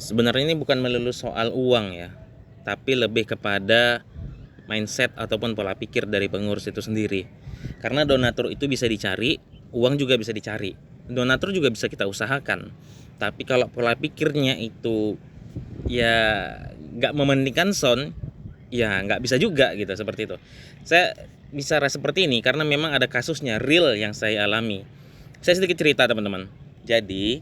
Sebenarnya ini bukan melulu soal uang ya, tapi lebih kepada mindset ataupun pola pikir dari pengurus itu sendiri. Karena donatur itu bisa dicari, uang juga bisa dicari. Donatur juga bisa kita usahakan. Tapi kalau pola pikirnya itu ya nggak mementingkan sound, ya nggak bisa juga gitu, seperti itu. Saya bicara seperti ini karena memang ada kasusnya real yang saya alami. Saya sedikit cerita teman-teman. Jadi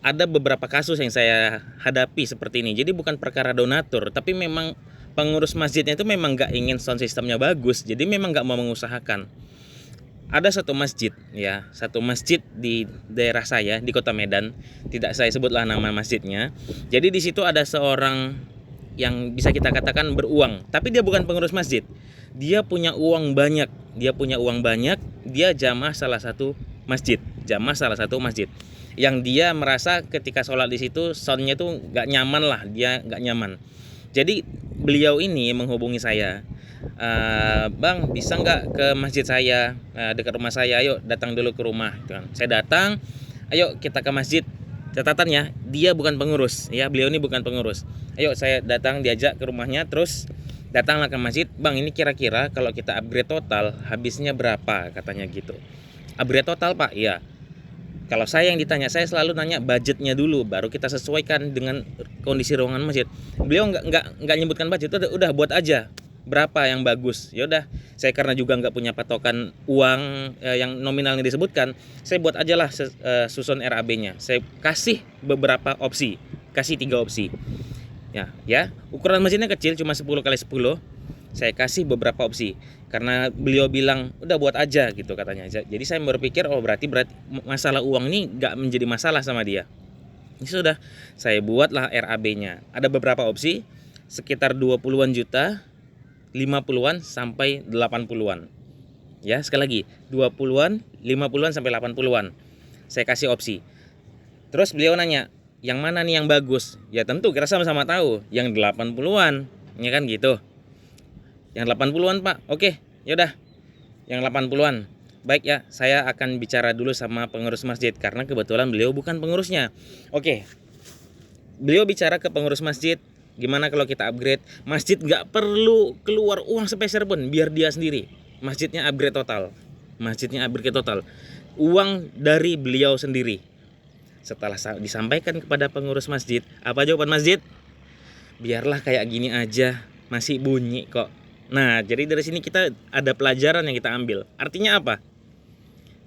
ada beberapa kasus yang saya hadapi seperti ini. Jadi bukan perkara donatur, tapi memang pengurus masjidnya itu memang nggak ingin sound sistemnya bagus. Jadi memang nggak mau mengusahakan. Ada satu masjid ya, satu masjid di daerah saya di Kota Medan. Tidak saya sebutlah nama masjidnya. Jadi di situ ada seorang yang bisa kita katakan beruang, tapi dia bukan pengurus masjid. Dia punya uang banyak. Dia jamaah salah satu masjid. Yang dia merasa ketika sholat di situ soundnya tuh nggak nyaman lah, dia nggak nyaman. Jadi beliau ini menghubungi saya, Bang bisa nggak ke masjid saya, dekat rumah saya, ayo datang dulu ke rumah. Saya datang, ayo kita ke masjid. Catatannya dia bukan pengurus ya, beliau ini bukan pengurus. Ayo saya datang, diajak ke rumahnya, terus datanglah ke masjid. Bang ini kira-kira kalau kita upgrade total habisnya berapa, katanya gitu. Upgrade total Pak? Iya. Kalau saya yang ditanya, saya selalu nanya budgetnya dulu, baru kita sesuaikan dengan kondisi ruangan masjid. Beliau nggak nyebutkan budget, udah buat aja berapa yang bagus. Ya udah, saya karena juga nggak punya patokan uang yang nominalnya disebutkan, saya buat aja lah susun RAB-nya. Saya kasih beberapa opsi, kasih 3 opsi. Ya, ukuran masjidnya kecil, cuma 10 kali 10. Saya kasih beberapa opsi karena beliau bilang udah buat aja gitu katanya. Jadi saya berpikir berarti masalah uang ini nggak menjadi masalah sama dia. Ini sudah saya buatlah RAB-nya. Ada beberapa opsi sekitar 20-an juta, 50-an sampai 80-an. Ya, sekali lagi 20-an, 50-an sampai 80-an. Saya kasih opsi. Terus beliau nanya, yang mana nih yang bagus? Ya tentu kita sama-sama tahu yang 80-an, ya kan gitu. Yang 80-an Pak, oke, yaudah yang 80-an. Baik ya, saya akan bicara dulu sama pengurus masjid karena kebetulan beliau bukan pengurusnya. Oke, beliau bicara ke pengurus masjid, gimana kalau kita upgrade? Masjid nggak perlu keluar uang sepeser pun, biar dia sendiri. Masjidnya upgrade total. Uang dari beliau sendiri. Setelah disampaikan kepada pengurus masjid, apa jawaban masjid? Biarlah kayak gini aja, masih bunyi kok. Nah, jadi dari sini kita ada pelajaran yang kita ambil. Artinya apa?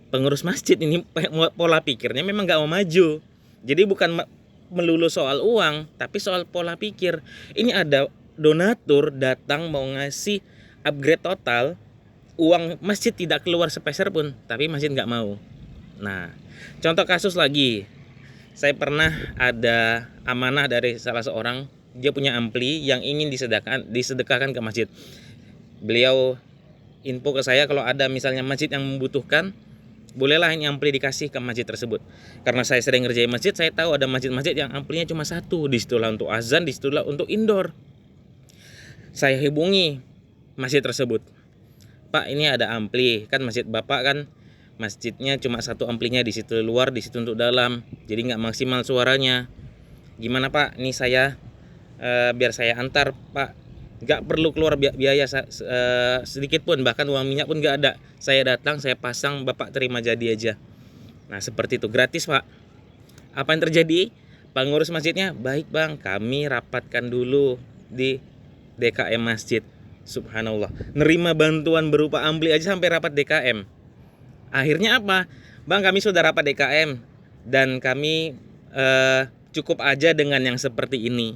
Pengurus masjid ini pola pikirnya memang gak mau maju. Jadi bukan melulu soal uang, tapi soal pola pikir. Ini ada donatur datang mau ngasih upgrade total, uang masjid tidak keluar sepeser pun, tapi masjid gak mau. Nah, contoh kasus lagi. Saya pernah ada amanah dari salah seorang, dia punya ampli yang ingin disedekahkan ke masjid. Beliau info ke saya kalau ada misalnya masjid yang membutuhkan, bolehlah ini ampli dikasih ke masjid tersebut. Karena saya sering ngerjain masjid, saya tahu ada masjid-masjid yang amplinya cuma 1, disitulah untuk azan, disitulah untuk indoor. Saya hubungi masjid tersebut, Pak ini ada ampli, kan masjid Bapak kan masjidnya cuma 1 amplinya, di situ luar, di situ untuk dalam, jadi nggak maksimal suaranya. Gimana Pak? Ini saya biar saya antar Pak, nggak perlu keluar biaya sedikit pun, bahkan uang minyak pun nggak ada. Saya datang, saya pasang, Bapak terima jadi aja. Nah seperti itu, gratis Pak. Apa yang terjadi? Pengurus masjidnya, baik Bang, kami rapatkan dulu di DKM masjid. Subhanallah, nerima bantuan berupa ampli aja sampai rapat DKM. Akhirnya apa? Bang kami sudah rapat DKM dan kami cukup aja dengan yang seperti ini.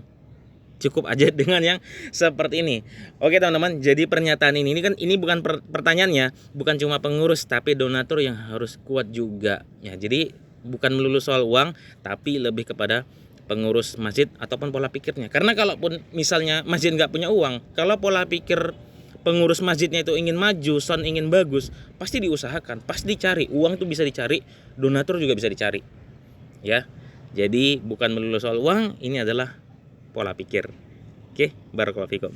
Oke teman-teman, jadi pernyataan ini kan ini bukan pertanyaannya, bukan cuma pengurus tapi donatur yang harus kuat juga. Ya, jadi bukan melulu soal uang, tapi lebih kepada pengurus masjid ataupun pola pikirnya. Karena kalaupun misalnya masjid nggak punya uang, kalau pola pikir pengurus masjidnya itu ingin maju, sound ingin bagus, pasti diusahakan, pasti dicari. Uang tuh bisa dicari, donatur juga bisa dicari. Ya. Jadi bukan melulu soal uang, ini adalah pola pikir. Oke, barakallahu fikum.